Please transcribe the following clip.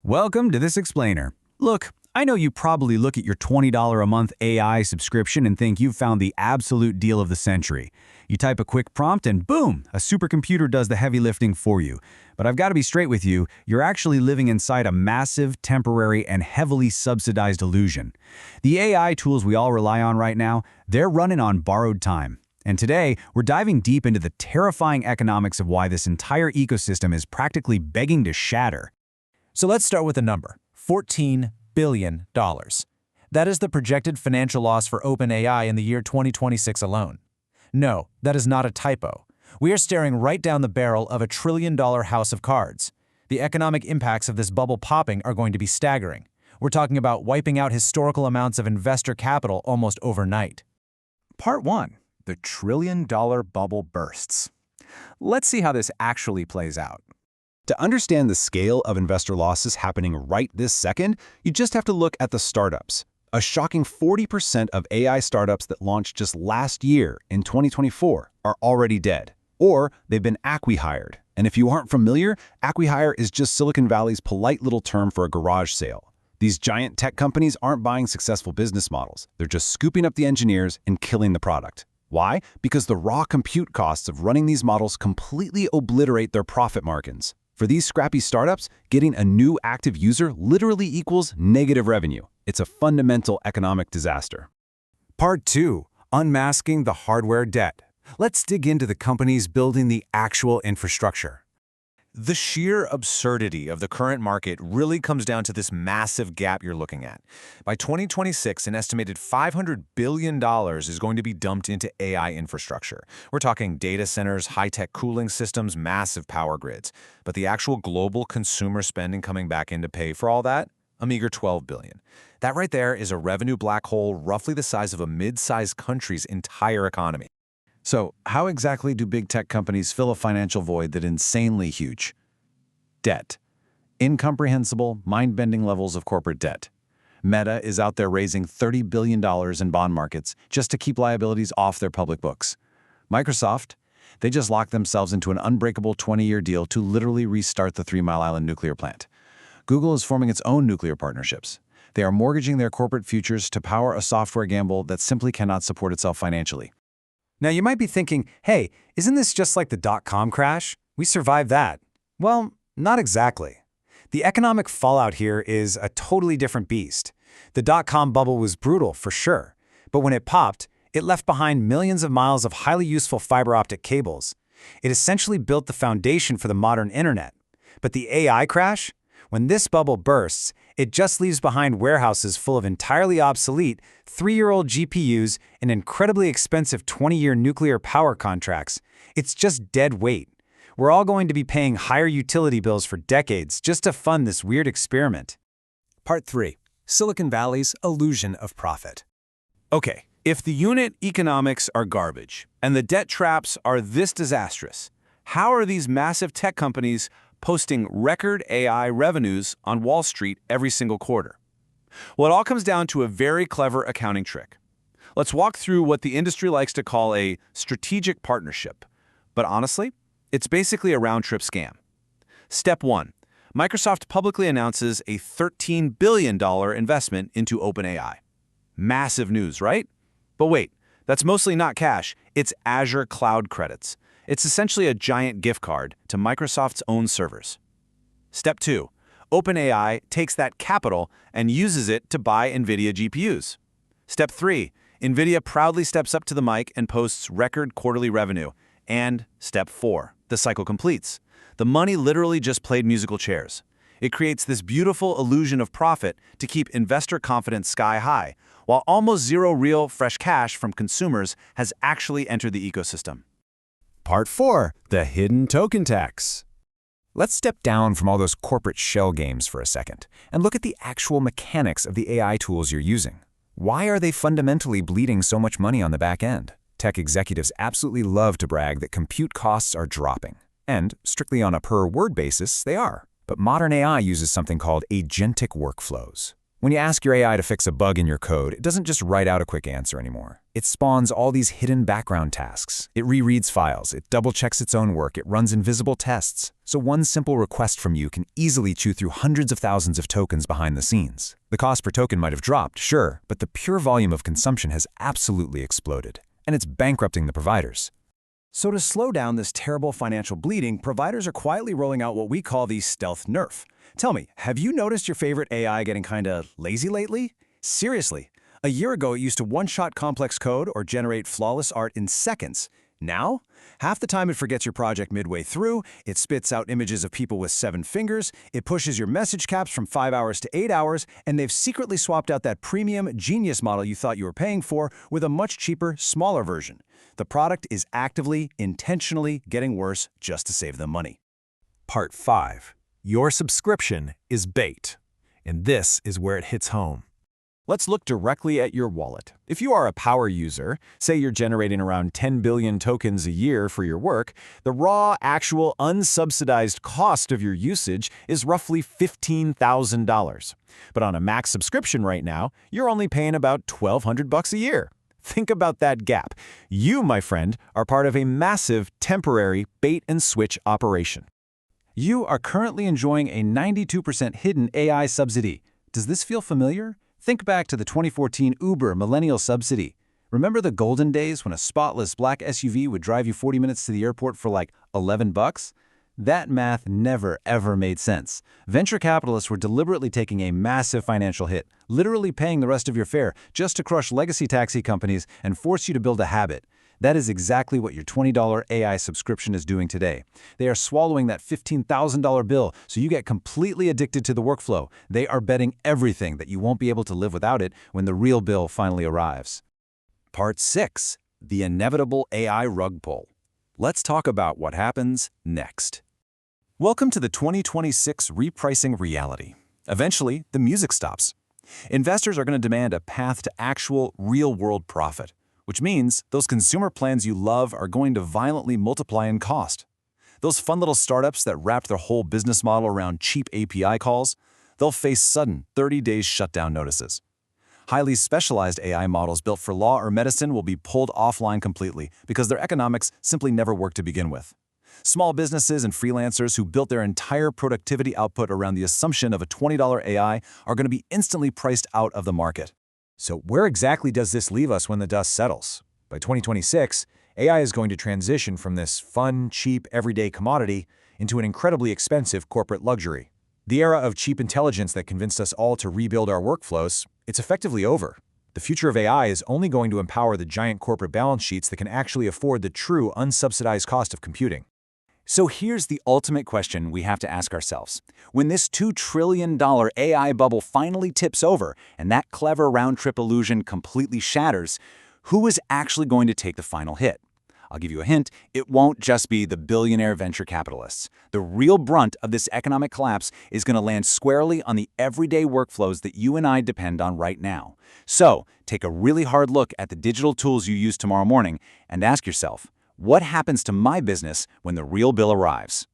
Welcome to This Explainer. Look, I know you probably look at your $20 a month AI subscription and think you've found the absolute deal of the century. You type a quick prompt and boom, a supercomputer does the heavy lifting for you. But I've got to be straight with you, you're actually living inside a massive, temporary, and heavily subsidized illusion. The AI tools we all rely on right now, they're running on borrowed time. And today, we're diving deep into the terrifying economics of why this entire ecosystem is practically begging to shatter. So let's start with a number, $14 billion. That is the projected financial loss for OpenAI in the year 2026 alone. No, that is not a typo. We are staring right down the barrel of a trillion-dollar house of cards. The economic impacts of this bubble popping are going to be staggering. We're talking about wiping out historical amounts of investor capital almost overnight. Part 1. The trillion-dollar bubble bursts. Let's see how this actually plays out. To understand the scale of investor losses happening right this second, you just have to look at the startups. A shocking 40% of AI startups that launched just last year in 2024 are already dead, or they've been acqui-hired. And if you aren't familiar, acqui-hire is just Silicon Valley's polite little term for a garage sale. These giant tech companies aren't buying successful business models. They're just scooping up the engineers and killing the product. Why? Because the raw compute costs of running these models completely obliterate their profit margins. For these scrappy startups, getting a new active user literally equals negative revenue. It's a fundamental economic disaster. Part 2. Unmasking the hardware debt. Let's dig into the companies building the actual infrastructure. The sheer absurdity of the current market really comes down to this massive gap you're looking at. By 2026, an estimated $500 billion is going to be dumped into AI infrastructure. We're talking data centers, high-tech cooling systems, massive power grids. But the actual global consumer spending coming back in to pay for all that? A meager $12 billion. That right there is a revenue black hole roughly the size of a mid-sized country's entire economy. So, how exactly do big tech companies fill a financial void that insanely huge? Debt. Incomprehensible, mind-bending levels of corporate debt. Meta is out there raising $30 billion in bond markets just to keep liabilities off their public books. Microsoft, they just locked themselves into an unbreakable 20-year deal to literally restart the 3 Mile Island nuclear plant. Google is forming its own nuclear partnerships. They are mortgaging their corporate futures to power a software gamble that simply cannot support itself financially. Now you might be thinking, hey, isn't this just like the dot-com crash? We survived that. Well, not exactly. The economic fallout here is a totally different beast. The dot-com bubble was brutal, for sure. But when it popped, it left behind millions of miles of highly useful fiber optic cables. It essentially built the foundation for the modern internet. But the AI crash? When this bubble bursts, it just leaves behind warehouses full of entirely obsolete 3-year-old GPUs and incredibly expensive 20-year nuclear power contracts. It's just dead weight. We're all going to be paying higher utility bills for decades just to fund this weird experiment. Part 3. Silicon Valley's illusion of profit. Okay, if the unit economics are garbage and the debt traps are this disastrous, how are these massive tech companies posting record AI revenues on Wall Street every single quarter? Well, it all comes down to a very clever accounting trick. Let's walk through what the industry likes to call a strategic partnership. But honestly, it's basically a round-trip scam. Step 1. Microsoft publicly announces a $13 billion investment into OpenAI. Massive news, right? But wait, that's mostly not cash, it's Azure Cloud credits. It's essentially a giant gift card to Microsoft's own servers. Step 2. OpenAI takes that capital and uses it to buy NVIDIA GPUs. Step 3. NVIDIA proudly steps up to the mic and posts record quarterly revenue. And Step 4. The cycle completes. The money literally just played musical chairs. It creates this beautiful illusion of profit to keep investor confidence sky high, while almost zero real fresh cash from consumers has actually entered the ecosystem. Part 4. The hidden token tax. Let's step down from all those corporate shell games for a second and look at the actual mechanics of the AI tools you're using. Why are they fundamentally bleeding so much money on the back end? Tech executives absolutely love to brag that compute costs are dropping. And, strictly on a per-word basis, they are. But modern AI uses something called agentic workflows. When you ask your AI to fix a bug in your code, it doesn't just write out a quick answer anymore. It spawns all these hidden background tasks. It rereads files, it double-checks its own work, it runs invisible tests. So one simple request from you can easily chew through hundreds of thousands of tokens behind the scenes. The cost per token might have dropped, sure, but the pure volume of consumption has absolutely exploded. And it's bankrupting the providers. So to slow down this terrible financial bleeding, providers are quietly rolling out what we call the stealth nerf. Tell me, have you noticed your favorite AI getting kinda lazy lately? Seriously, a year ago it used to one-shot complex code or generate flawless art in seconds. Now, half the time it forgets your project midway through, it spits out images of people with 7 fingers, it pushes your message caps from 5 hours to 8 hours, and they've secretly swapped out that premium genius model you thought you were paying for with a much cheaper, smaller version. The product is actively, intentionally getting worse just to save them money. Part 5. Your subscription is bait. And this is where it hits home. Let's look directly at your wallet. If you are a power user, say you're generating around 10 billion tokens a year for your work, the raw, actual, unsubsidized cost of your usage is roughly $15,000. But on a max subscription right now, you're only paying about $1,200 a year. Think about that gap. You, my friend, are part of a massive, temporary bait-and-switch operation. You are currently enjoying a 92% hidden AI subsidy. Does this feel familiar? Think back to the 2014 Uber Millennial Subsidy. Remember the golden days when a spotless black SUV would drive you 40 minutes to the airport for like $11? That math never, ever made sense. Venture capitalists were deliberately taking a massive financial hit, literally paying the rest of your fare just to crush legacy taxi companies and force you to build a habit. That is exactly what your $20 AI subscription is doing today. They are swallowing that $15,000 bill so you get completely addicted to the workflow. They are betting everything that you won't be able to live without it when the real bill finally arrives. Part 6. The inevitable AI rug pull. Let's talk about what happens next. Welcome to the 2026 repricing reality. Eventually, the music stops. Investors are going to demand a path to actual, real-world profit, which means those consumer plans you love are going to violently multiply in cost. Those fun little startups that wrapped their whole business model around cheap API calls, they'll face sudden 30-day shutdown notices. Highly specialized AI models built for law or medicine will be pulled offline completely because their economics simply never work to begin with. Small businesses and freelancers who built their entire productivity output around the assumption of a $20 AI are going to be instantly priced out of the market. So where exactly does this leave us when the dust settles? By 2026, AI is going to transition from this fun, cheap, everyday commodity into an incredibly expensive corporate luxury. The era of cheap intelligence that convinced us all to rebuild our workflows, it's effectively over. The future of AI is only going to empower the giant corporate balance sheets that can actually afford the true unsubsidized cost of computing. So here's the ultimate question we have to ask ourselves. When this $2 trillion AI bubble finally tips over and that clever round-trip illusion completely shatters, who is actually going to take the final hit? I'll give you a hint, it won't just be the billionaire venture capitalists. The real brunt of this economic collapse is going to land squarely on the everyday workflows that you and I depend on right now. So, take a really hard look at the digital tools you use tomorrow morning and ask yourself, what happens to my business when the real bill arrives?